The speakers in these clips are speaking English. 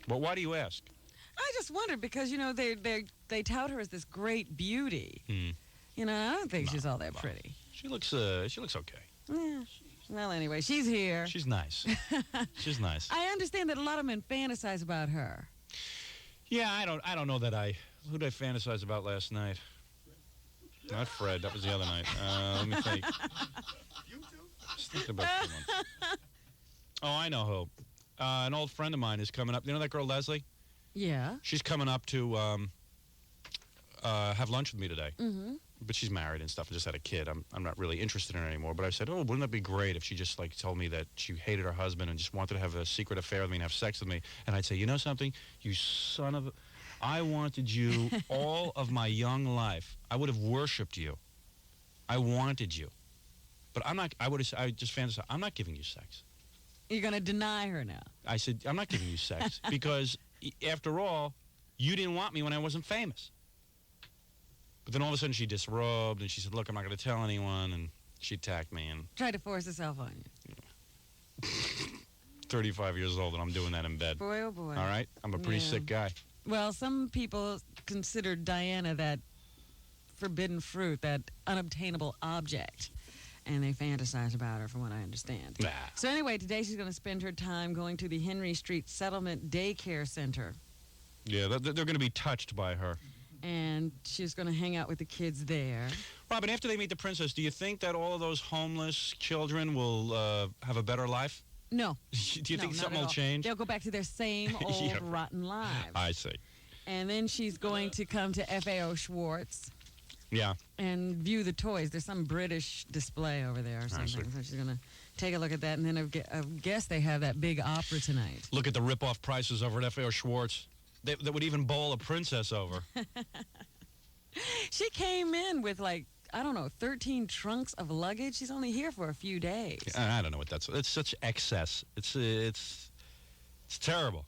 Well, why do you ask? I just wondered because, they tout her as this great beauty. I don't think she's all that pretty. She looks okay. Yeah. Well, anyway, she's here. She's nice. She's nice. I understand that a lot of men fantasize about her. Yeah, I don't know that who did I fantasize about last night? Not Fred. That was the other night. Let me think. Just think about someone. Oh, I know who. An old friend of mine is coming up. You know that girl, Leslie? Yeah. She's coming up to have lunch with me today. Mm-hmm. But she's married and stuff and just had a kid. I'm not really interested in her anymore. But I said, wouldn't that be great if she just told me that she hated her husband and just wanted to have a secret affair with me and have sex with me? And I'd say, you know something? You son of a... I wanted you all of my young life. I would have worshipped you. I wanted you. But I just fantasized, I'm not giving you sex. You're going to deny her now. I said, I'm not giving you sex because, after all, you didn't want me when I wasn't famous. But then all of a sudden she disrobed and she said, look, I'm not going to tell anyone. And she attacked me and... Tried to force herself on you. 35 years old and I'm doing that in bed. Boy, oh boy. All right? I'm a pretty sick guy. Well, some people consider Diana that forbidden fruit, that unobtainable object. And they fantasize about her, from what I understand. Nah. So anyway, today she's going to spend her time going to the Henry Street Settlement Daycare Center. Yeah, they're going to be touched by her. And she's going to hang out with the kids there. Robin, after they meet the princess, do you think that all of those homeless children will have a better life? No. Do you think something will change? They'll go back to their same old rotten lives. I see. And then she's going to come to FAO Schwartz. Yeah. And view the toys. There's some British display over there or something. So she's going to take a look at that. And then I guess they have that big opera tonight. Look at the rip-off prices over at FAO Schwartz. That would even bowl a princess over. She came in with 13 trunks of luggage. She's only here for a few days. I don't know what that's. It's such excess. It's terrible.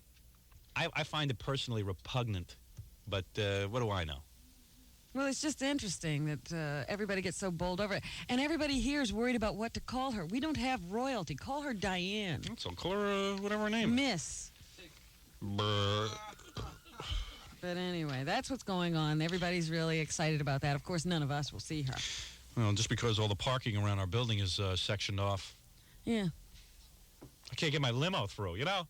I find it personally repugnant. But what do I know? Well, it's just interesting that everybody gets so bowled over. And everybody here is worried about what to call her. We don't have royalty. Call her Diane. So call her whatever her name is. Miss. Brr. But anyway, that's what's going on. Everybody's really excited about that. Of course, none of us will see her. Well, just because all the parking around our building is sectioned off. Yeah. I can't get my limo through, you know?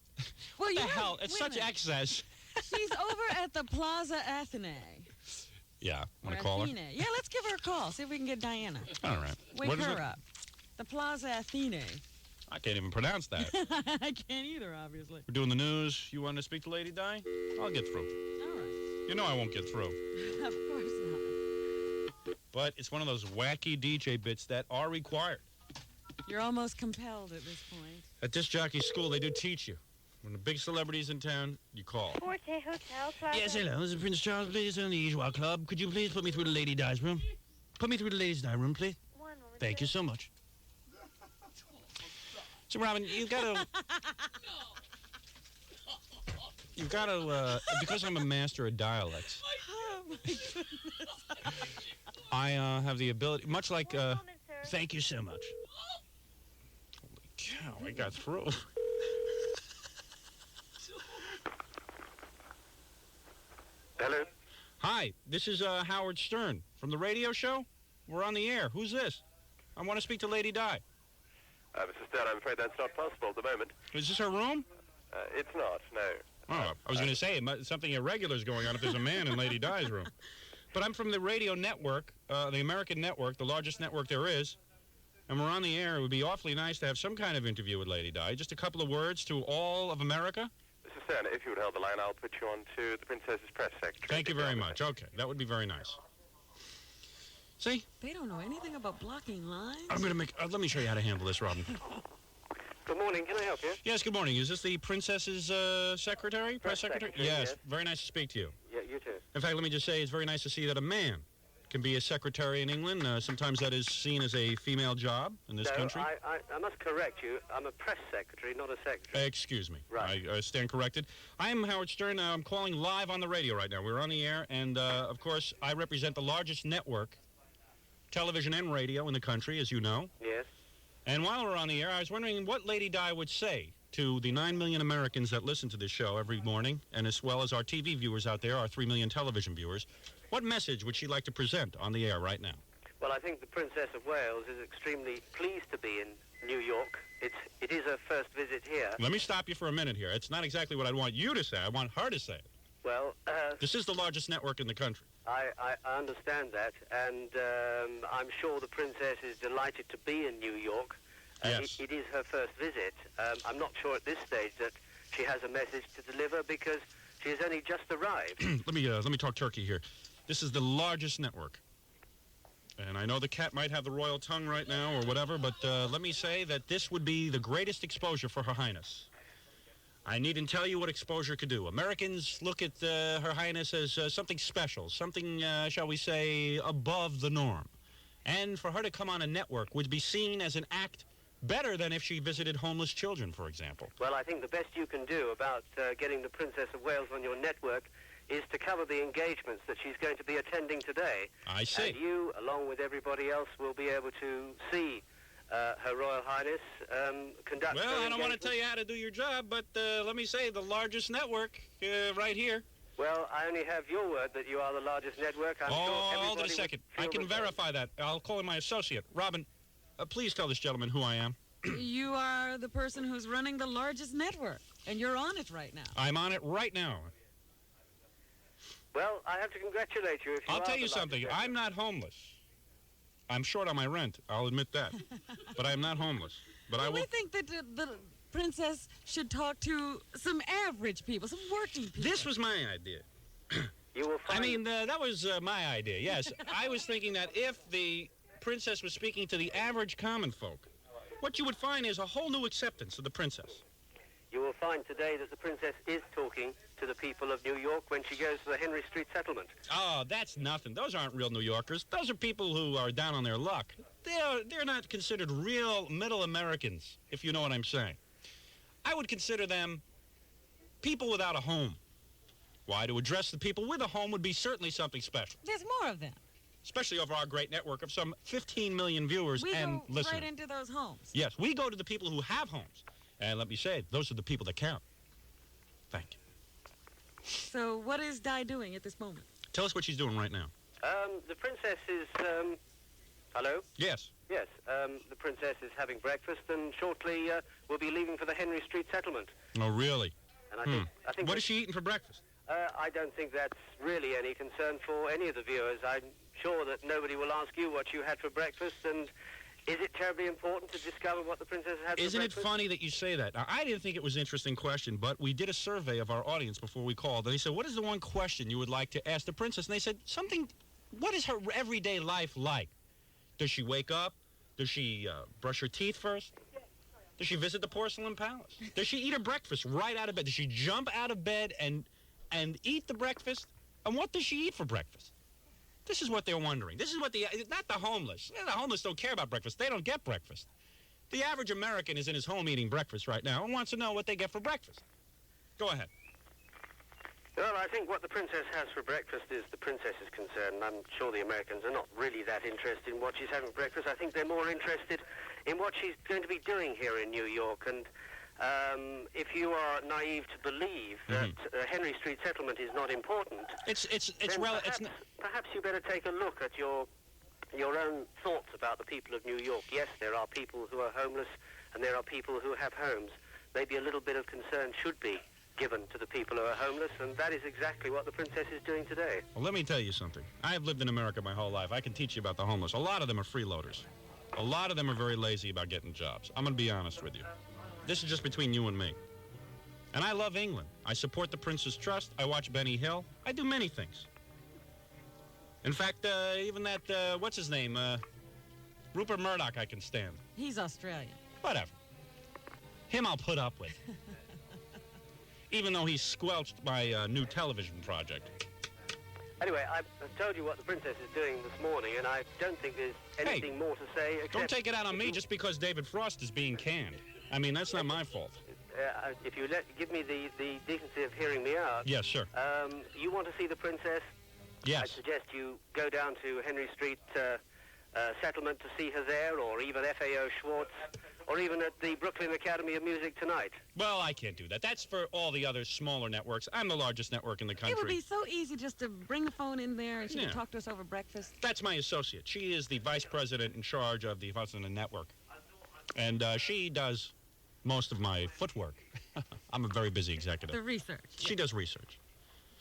Well, what the hell? It's such excess. She's over at the Plaza Athenee. Yeah. Want to call her? Yeah, let's give her a call. See if we can get Diana. All right. Wake her up. The Plaza Athenee. I can't even pronounce that. I can't either, obviously. We're doing the news. You want to speak to Lady Di? I'll get through. All right. You know I won't get through. Of course not. But it's one of those wacky DJ bits that are required. You're almost compelled at this point. At this jockey school, they do teach you. When the big celebrity's in town, you call. Forte Hotel, Plaza. Yes, hello. This is Prince Charles, please, in the Joie Club. Could you please put me through the Lady Di's room? Put me through the Lady Di's room, please. One moment. Thank you so much. So, Robin, you've got to, because I'm a master of dialects, Oh, my goodness. I have the ability, much like, One moment, sir. thank you so much. Holy cow, I got through. Hello? Hi, this is Howard Stern from the radio show. We're on the air. Who's this? I want to speak to Lady Di. Mr. Stern, I'm afraid that's not possible at the moment. Is this her room? It's not, no. Oh, I was going to say, something irregular is going on if there's a man in Lady Di's room. But I'm from the radio network, the American network, the largest network there is. And we're on the air. It would be awfully nice to have some kind of interview with Lady Di. Just a couple of words to all of America. Mr. Stern, if you would hold the line, I'll put you on to the Princess's press secretary. Thank you very much. Okay, that would be very nice. See? They don't know anything about blocking lines. I'm going to make... let me show you how to handle this, Robin. Good morning. Can I help you? Yes, good morning. Is this the Princess's secretary? Press secretary? Yes. Very nice to speak to you. Yeah, you too. In fact, let me just say it's very nice to see that a man can be a secretary in England. Sometimes that is seen as a female job in this country. I must correct you. I'm a press secretary, not a secretary. Excuse me. Right. I stand corrected. I am Howard Stern. I'm calling live on the radio right now. We're on the air, and, of course, I represent the largest network, television and radio, in the country, as you know. Yes. And while we're on the air, I was wondering what Lady Di would say to the 9 million Americans that listen to this show every morning, and as well as our TV viewers out there, our 3 million television viewers, what message would she like to present on the air right now? Well, I think the Princess of Wales is extremely pleased to be in New York. It is her first visit here. Let me stop you for a minute here. It's not exactly what I want you to say. I want her to say it. Well, this is the largest network in the country. I understand that, and I'm sure the Princess is delighted to be in New York. Yes. It is her first visit. I'm not sure at this stage that she has a message to deliver because she has only just arrived. Let me talk turkey here. This is the largest network. And I know the cat might have the royal tongue right now or whatever, but let me say that this would be the greatest exposure for Her Highness. I needn't tell you what exposure could do. Americans look at Her Highness as something special, something, shall we say, above the norm. And for her to come on a network would be seen as an act better than if she visited homeless children, for example. Well, I think the best you can do about getting the Princess of Wales on your network is to cover the engagements that she's going to be attending today. I see. And you, along with everybody else, will be able to see Her Royal Highness conduct Well, her I don't want to engagements. tell you how to do your job, but let me say the largest network right here. Well, I only have your word that you are the largest network. I'm sure Hold on everybody a second. would I feel can the same. verify that. I'll call in my associate. Robin, please tell this gentleman who I am. You are the person who's running the largest network, and you're on it right now. I'm on it right now. Well, I have to congratulate you. If you I'll are tell the you largest something. network. I'm not homeless. I'm short on my rent. I'll admit that. But I'm not homeless. But I Well, will. we think that the princess should talk to some average people, some working people. This was my idea. You will I find. mean, that was my idea. Yes, I was thinking that if the princess was speaking to the average common folk, what you would find is a whole new acceptance of the princess. You will find today that the Princess is talking to the people of New York when she goes to the Henry Street settlement. Oh, that's nothing. Those aren't real New Yorkers. Those are people who are down on their luck. They're not considered real middle Americans, if you know what I'm saying. I would consider them people without a home. Why? To address the people with a home would be certainly something special, There's more of them. especially over our great network of some 15 million viewers We and go listeners. right into those homes. Yes, we go to the people who have homes. And let me say, those are the people that count. Thank you. So what is Di doing at this moment? Tell us what she's doing right now. The Princess is. Hello? Yes. Yes, the Princess is having breakfast and shortly will be leaving for the Henry Street settlement. Oh, really? And I think What that- is she eating for breakfast? I don't think that's really any concern for any of the viewers. I'm sure that nobody will ask you what you had for breakfast, and is it terribly important to discover what the Princess had Isn't for it breakfast? funny that you say that? Now, I didn't think it was an interesting question, but we did a survey of our audience before we called, and they said, what is the one question you would like to ask the princess? And they said, what is her everyday life like? Does she wake up? Does she brush her teeth first? Does she visit the Porcelain Palace? Does she eat her breakfast right out of bed? Does she jump out of bed and eat the breakfast? And what does she eat for breakfast? This is what they're wondering. This is what not the homeless. The homeless don't care about breakfast. They don't get breakfast. The average American is in his home eating breakfast right now and wants to know what they get for breakfast. Go ahead. Well, I think what the Princess has for breakfast is the Princess's concern. I'm sure the Americans are not really that interested in what she's having for breakfast. I think they're more interested in what she's going to be doing here in New York. And if you are naive to believe that Henry Street settlement is not important, then perhaps you better take a look at your own thoughts about the people of New York. Yes, there are people who are homeless and there are people who have homes. Maybe a little bit of concern should be given to the people who are homeless, and that is exactly what the Princess is doing today. Well, let me tell you something. I have lived in America my whole life. I can teach you about the homeless. A lot of them are freeloaders. A lot of them are very lazy about getting jobs. I'm going to be honest with you. This is just between you and me. And I love England. I support the Prince's Trust. I watch Benny Hill. I do many things. In fact, even that, what's his name? Rupert Murdoch I can stand. He's Australian. Whatever. Him I'll put up with. Even though he squelched my new television project. Anyway, I've told you what the Princess is doing this morning, and I don't think there's anything more to say except... Don't take it out on me just because David Frost is being canned. I mean, that's not my fault. If you give me the decency of hearing me out... Yes, sure. You want to see the Princess? I Yes. suggest you go down to Henry Street settlement to see her there, or even FAO Schwartz, or even at the Brooklyn Academy of Music tonight. Well, I can't do that. That's for all the other smaller networks. I'm the largest network in the country. It would be so easy just to bring the phone in there and she Yeah. could talk to us over breakfast. That's my associate. She is the vice president in charge of the Athenee network. And she does most of my footwork. I'm a very busy executive. The research. She does research.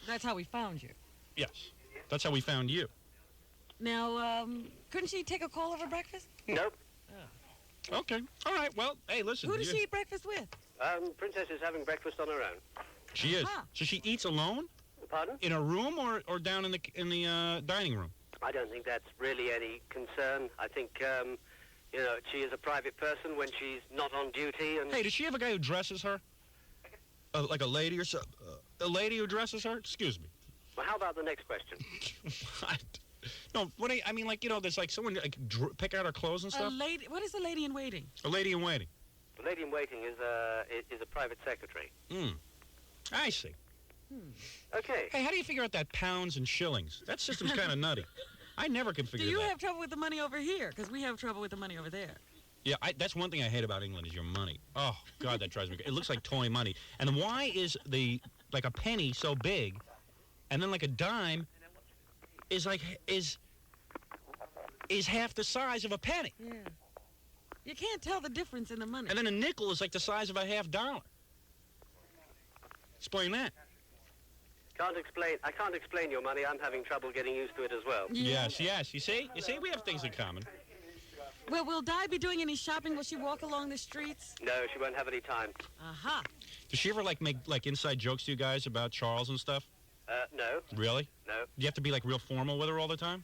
That's how we found you. Yes. That's how we found you. Now, couldn't she take a call over breakfast? Nope. Okay. All right. Well, hey, listen. Who does she eat breakfast with? Princess is having breakfast on her own. She is. Aha. So she eats alone Pardon? in a room or down in the dining room? I don't think that's really any concern. I think, she is a private person when she's not on duty. And Hey, does she have a guy who dresses her? Like a lady or so? A lady who dresses her? Excuse me. Well, how about the next question? No, I mean, like, there's like someone like pick out her clothes and A stuff. lady. What is a lady in waiting? A lady in waiting. The lady in waiting is a private secretary. I see. Okay. Hey, how do you figure out that pounds and shillings? That system's kind of nutty. I never can Do figure you that. have trouble with the money over here? Because we have trouble with the money over there. Yeah, that's one thing I hate about England is your money. Oh God, that drives me. It looks like toy money. And why is like a penny so big, and then like a dime is half the size of a penny, Yeah. You can't tell the difference in the money. and then a nickel is like the size of a $50. Explain that. I can't explain your money. I'm having trouble getting used to it as well. Yeah. Yes. You see, we have things in common. Well, will Di be doing any shopping? Will she walk along the streets? No, she won't have any time. Aha. Does she ever like make like inside jokes to you guys about Charles and stuff? No. Really? No. Do you have to be like real formal with her all the time?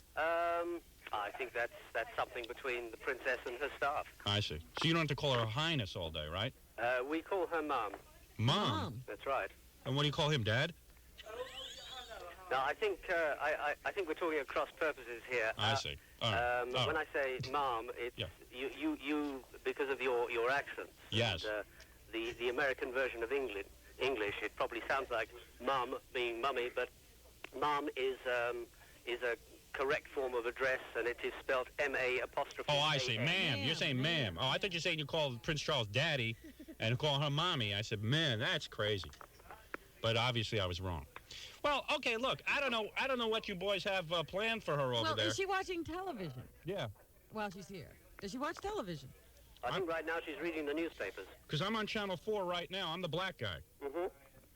I think that's something between the princess and her staff. I see. So you don't have to call her Highness all day, right? We call her Mom. Mom. That's right. And what do you call him, Dad? No, I think I think we're talking across purposes here. I see. All right. All When right. I say Mom, it's Yeah. you because of your accent. Yes. And, the American version of English, it probably sounds like Mum being mummy, but Mom is a correct form of address, and it is spelled M-A apostrophe. Oh, I see. A-N. Ma'am. You're saying ma'am. Oh, I thought you were saying you called Prince Charles Daddy and call her Mommy. I said, man, that's crazy. But obviously I was wrong. Well, okay, look, I don't know what you boys have planned for her over Well, there. is she watching television Yeah. while she's here? Does she watch television? I think right now she's reading the newspapers. Because I'm on Channel 4 right now. I'm the black guy. Mm-hmm.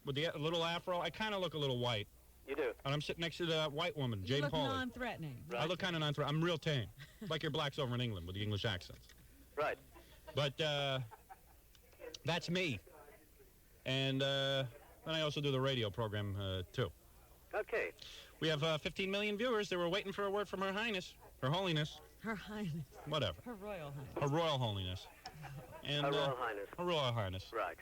With the little afro. I kind of look a little white. You do. And I'm sitting next to the white woman, You Jane look Pauley. non-threatening. I look kind of non-threatening. I'm real tame. Like your blacks over in England with the English accents. Right. But that's me. And then I also do the radio program, too. Okay. We have 15 million viewers. They were waiting for a word from Her Highness, Her Holiness, Her Highness. whatever. Her Royal Highness. Her Royal Holiness. And, Her Royal Highness. Her Royal Highness. Right.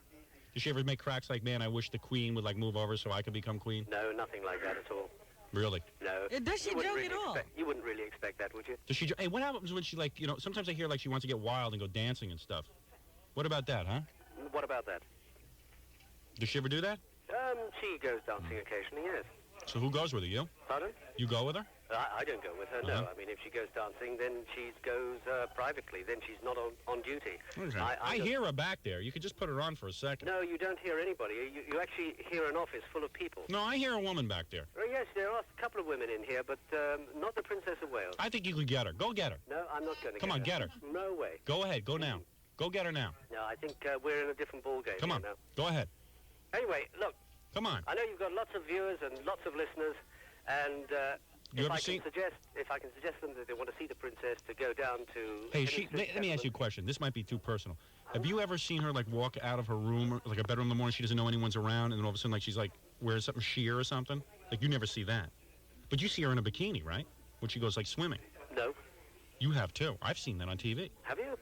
Does she ever make cracks like, man, I wish the Queen would, like, move over so I could become Queen? No, nothing like that at all. Really? No. Does she You wouldn't joke at really all? You wouldn't really expect that, would you? Does she? Hey, what happens when she, like, sometimes I hear, like, she wants to get wild and go dancing and stuff. What about that, huh? What about that? Does she ever do that? She goes dancing occasionally, yes. So who goes with her? You? Pardon? You go with her? I don't go with her, no. Uh-huh. I mean, if she goes dancing, then she goes privately. Then she's not on duty. Okay. I I don't- hear her back there. You could just put her on for a second. No, you don't hear anybody. You actually hear an office full of people. No, I hear a woman back there. Oh, yes, there are a couple of women in here, but not the Princess of Wales. I think you could get her. Go get her. No, I'm not going to Come on, get her. No way. Go ahead. Go now. Go get her now. No, I think we're in a different ballgame Come here on. now. Go ahead. Anyway, look, Come on. I know you've got lots of viewers and lots of listeners, and You if ever I seen? can suggest them that they want to see the princess, to go down to. Hey, any let me ask you a question. This might be too personal. Have you ever seen her, like, walk out of her room, or, like, a bedroom in the morning, she doesn't know anyone's around, and then all of a sudden, like, she's, like, wears something sheer or something? Like, you never see that. But you see her in a bikini, right? When she goes, like, swimming. No. You have, too. I've seen that on TV. Have you?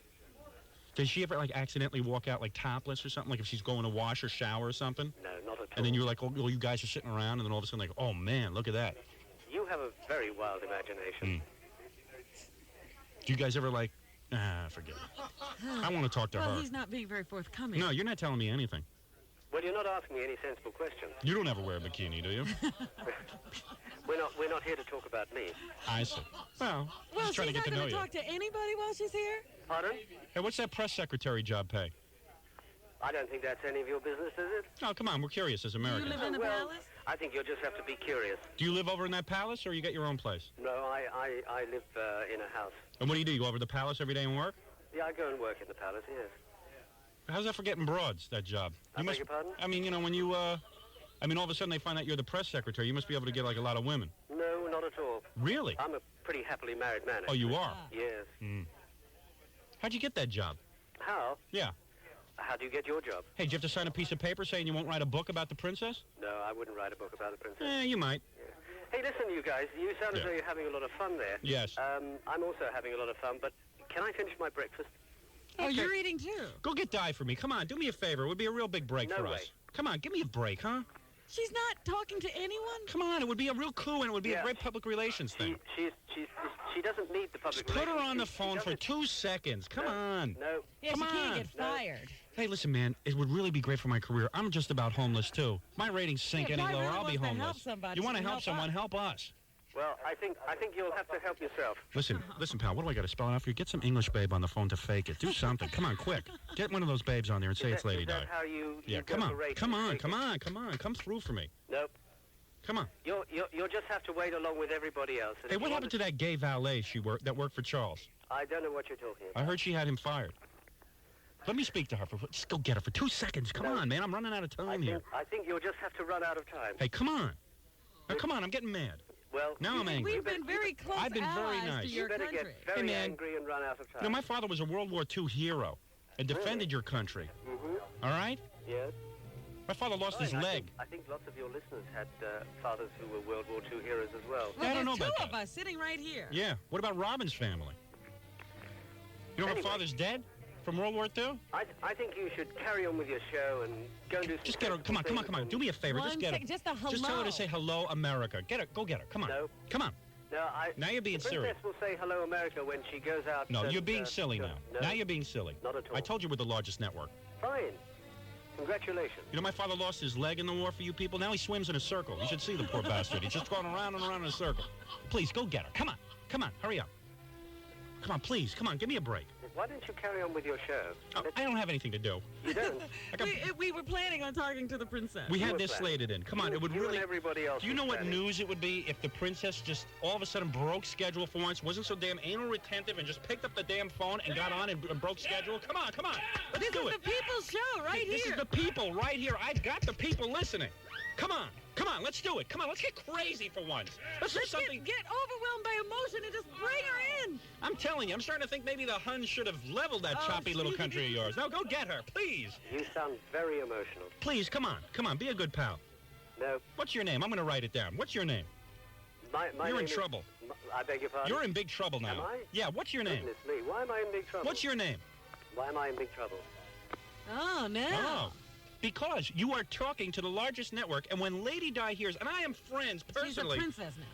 Does she ever, like, accidentally walk out, like, topless or something? Like, if she's going to wash or shower or something? No, not at all. And then you're like, oh, you guys are sitting around, and then all of a sudden, like, oh, man, look at that. You have a very wild imagination. Do you guys ever, like, forget it. I want to talk to Well, her. he's not being very forthcoming. No, you're not telling me anything. Well, you're not asking me any sensible questions. You don't ever wear a bikini, do you? We're not here to talk about me. I see. Well, Well, just trying to she's get not to know going to you. talk to anybody while she's here? Pardon? Hey, what's that press secretary job pay? I don't think that's any of your business, is it? Oh, come on, we're curious as Do you Americans. live in the Well, palace? I think you'll just have to be curious. Do you live over in that palace, or you got your own place? No, I live in a house. And what do? You go over to the palace every day and work? Yeah, I go and work in the palace, yes. How's that for getting broads, that job? I beg your pardon? I mean, you know, when you, all of a sudden they find out you're the press secretary, you must be able to get, like, a lot of women. No, not at all. Really? I'm a pretty happily married man. Oh, you actually. are? Yes. How'd you get that job? How? Yeah. How do you get your job? Hey, did you have to sign a piece of paper saying you won't write a book about the princess? No, I wouldn't write a book about the princess. You might. Hey, listen, you guys. You sound as though you're having a lot of fun there. Yes. I'm also having a lot of fun, but can I finish my breakfast? Oh, you're eating too. Go get Di for me. Come on, do me a favor. It would be a real big break No for way. us. Come on, give me a break, huh? She's not talking to anyone? Come on, it would be a real coup, and it would be a Yeah. great public relations thing. She doesn't need the public Just put her relations. on the She phone for doesn't- 2 seconds. Come on. No. Yeah, Come she can't on. get fired. Hey, listen, man, it would really be great for my career. I'm just about homeless, too. My ratings sink Yeah, any if I lower, really I'll be want to help homeless. somebody, You want to she can help help someone, us. help us. Well, I think you'll have to help yourself. Listen, pal, what do I got to spell it out for you? Get some English babe on the phone to fake it. Do something. Come on, quick. Get one of those babes on there and say it's Lady Is Di. that how you Yeah, go come for on. ratings? Come on, Take come it? on, come on. Come through for me. Nope. Come on. You'll just have to wait along with everybody else. And Hey, if what you happened to that gay valet that worked for Charles? I don't know what you're talking about. I heard she had him fired. Let me speak to her. Just go get her for 2 seconds. Come No. on, man. I'm running out of time here. I think you'll just have to run out of time. Hey, come on. Now, come on. I'm getting mad. Well, Now I'm angry. We've been very close I've been very allies nice. to you your better country. get very Hey, man. angry and run out of time. You know, my father was a World War II hero and defended your country. All right? Yes. My father lost his Fine, leg. I think lots of your listeners had fathers who were World War II heroes as well. Well, I don't know there's about two that. of us sitting right here. Yeah. What about Robin's family? You know her Anyway. father's dead from World War II? I think you should carry on with your show and go and do some... Just get her. Come on, come on, come on. Do me a favor. Just One get her. second, just a hello. Just tell her to say hello, America. Get her. Go get her. Come on. No. Come on. No, Now you're being the princess serious. will say hello, America, when she goes out. No, and, you're being silly now. No, Now you're being silly. Not at all. I told you we're the largest network. Fine. Congratulations. You know, my father lost his leg in the war for you people. Now he swims in a circle. You should see the poor bastard. He's just going around and around in a circle. Please, go get her. Come on. Come on. Hurry up. Come on, please. Come on. Give me a break. Why don't you carry on with your show? Oh, I don't have anything to do. You don't. I got, We were planning on talking to the princess. we had were this planning. slated in. Come on. You- It would you really... and everybody else Do you was know what planning. news it would be if the princess just all of a sudden broke schedule for once, wasn't so damn anal retentive, and just picked up the damn phone and got on and broke schedule? Come on, come on. Let's This do is it. the people's show right This here. is the people right here. I've got the people listening. Come on. Come on, let's do it. Come on, let's get crazy for once. Let's do Let's something. get overwhelmed by emotion and just bring her in. I'm telling you, I'm starting to think maybe the Huns should have leveled that Oh, choppy little gee. country of yours. Now go get her, please. You sound very emotional. Please, come on. Come on, be a good pal. No, What's your name? I'm going to write it down. What's your name? my You're name in is- trouble. I beg your pardon? You're in big trouble now. Am I? Yeah, what's your name? Goodness me, why am I in big trouble? What's your name? Why am I in big trouble? Oh, no. Oh. Because you are talking to the largest network, and when Lady Di hears, and I am friends personally. She's a princess now.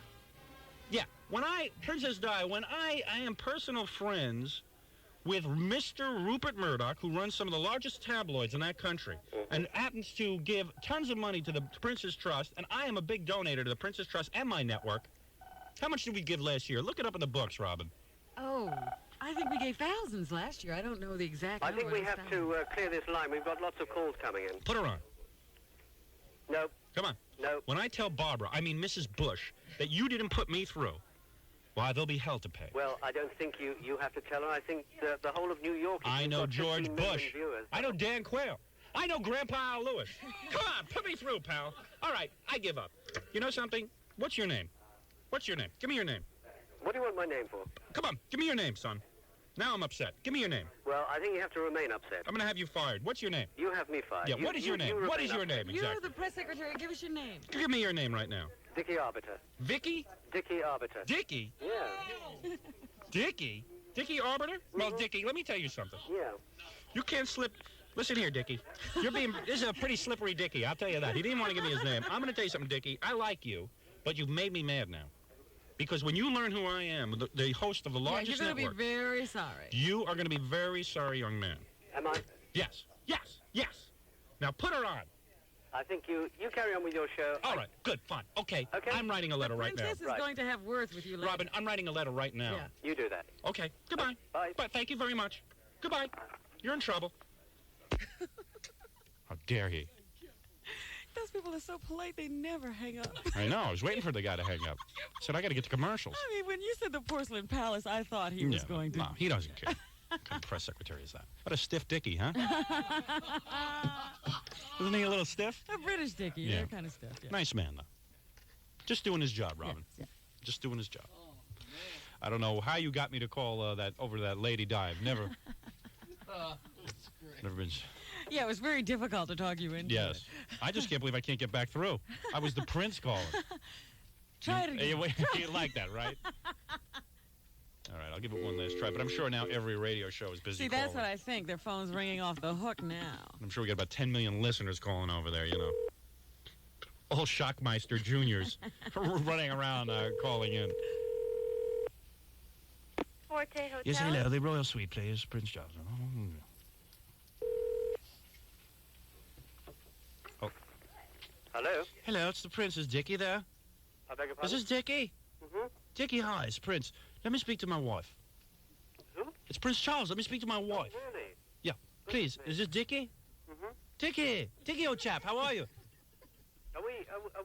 Yeah, Princess Di, I am personal friends with Mr. Rupert Murdoch, who runs some of the largest tabloids in that country, and happens to give tons of money to the Princess Trust, and I am a big donator to the Princess Trust and my network. How much did we give last year? Look it up in the books, Robin. Oh, I think we gave thousands last year. I don't know the exact I number. think we It's have thousands. to clear this line. We've got lots of calls coming in. Put her on. No, Come on. no. When I tell Barbara, I mean Mrs. Bush, that you didn't put me through, why, there'll be hell to pay. Well, I don't think you have to tell her. I think the whole of New York... I has know got 15 George million Bush. Viewers. I know Dan Quayle. I know Grandpa Al Lewis. Come on, put me through, pal. All right, I give up. You know something? What's your name? What's your name? Give me your name. What do you want my name for? Come on, give me your name, son. Now I'm upset. Give me your name. Well, I think you have to remain upset. I'm going to have you fired. What's your name? You have me fired. Yeah, You- what is you- your name? you What remain is your upset. name You're exactly? the press secretary. Give us your name. Give me your name right now. Dickie Arbiter. Vicky? Dickie Arbiter. Dickie? Yeah, Dickie? Dickie Arbiter? Well, Dickie, let me tell you something. yeah. You can't slip. Listen here, Dickie. This is a pretty slippery Dickie, I'll tell you that. He didn't want to give me his name. I'm going to tell you something, Dickie. I like you, but you've made me mad now. Because when you learn who I am, the host of the Yeah, largest you're going to be network, very sorry. you are going to be very sorry, young man. Am I? Yes, yes, yes. Now put her on. I think you carry on with your show. All right, good, fine. Okay, Okay. I'm writing a letter right now. Princess is Right. going to have words with you later. Robin, I'm writing a letter right now. Yeah. You do that. Okay, goodbye. Bye. But thank you very much. Goodbye. You're in trouble. How dare he? Those people are so polite, they never hang up. I know. I was waiting for the guy to hang up. Said, I got to get to commercials. I mean, when you said the Porcelain Palace, I thought he was going to. No, he doesn't care. What kind of press secretary is that? What a stiff dickie, huh? Isn't he a little stiff? A British Dickie. Yeah. They're kind of stiff. Yeah. Nice man, though. Just doing his job, Robin. Yeah. Just doing his job. I don't know how you got me to call over to that Lady Di. I've never... never been... Yeah, it was very difficult to talk you into Yes. it. I just can't believe I can't get back through. I was the prince calling. Try it again. You like that, right? All right, I'll give it one last try. But I'm sure now every radio show is busy See, calling. that's what I think. Their phone's ringing off the hook now. I'm sure we got about 10 million listeners calling over there, you know. All Shockmeister Juniors running around calling in. Forte Hotel. Yes, hello. The Royal Suite, please. Prince Charles. Oh. Hello? Hello, it's the Prince. Is Dickie there? I beg your Is pardon? this Dickie? Mm-hmm. Dickie, hi, it's Prince. Let me speak to my wife. Who? It's Prince Charles. Let me speak to my wife. Really? Yeah, please. Is this Dickie? Mm-hmm. Dickie! Dickie, old chap, how are you? Are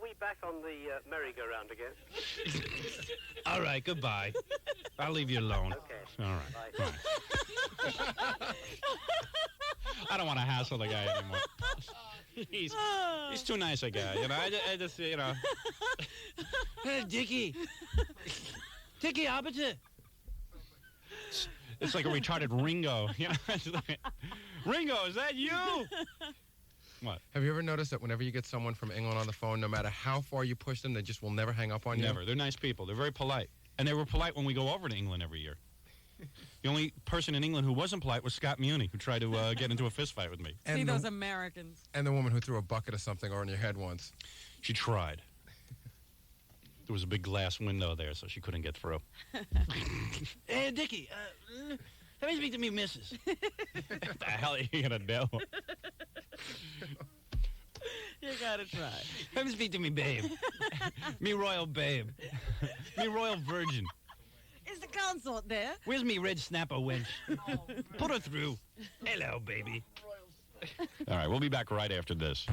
we back on the merry-go-round again? All right, goodbye. I'll leave you alone. Okay. All right. Bye. Bye. I don't want to hassle the guy anymore. He's too nice a guy, you know. I just you know. Hey, Dickie. Dickie, bitte. It's like a retarded Ringo. You know? It's like, Ringo, is that you? What? Have you ever noticed that whenever you get someone from England on the phone, no matter how far you push them, they just will never hang up on you? Never. They're nice people. They're very polite. And they were polite when we go over to England every year. The only person in England who wasn't polite was Scott Muni, who tried to get into a fist fight with me. See And those the, Americans. and the woman who threw a bucket of something on your head once. She tried. There was a big glass window there, so she couldn't get through. Hey, Dickie, let me speak to me, missus. What the hell are you going to do? You gotta try. Let me speak to me, babe. Me royal babe. Me royal virgin. Is the consort there? Where's me red snapper wench? Put her through. Hello, baby. All right, we'll be back right after this.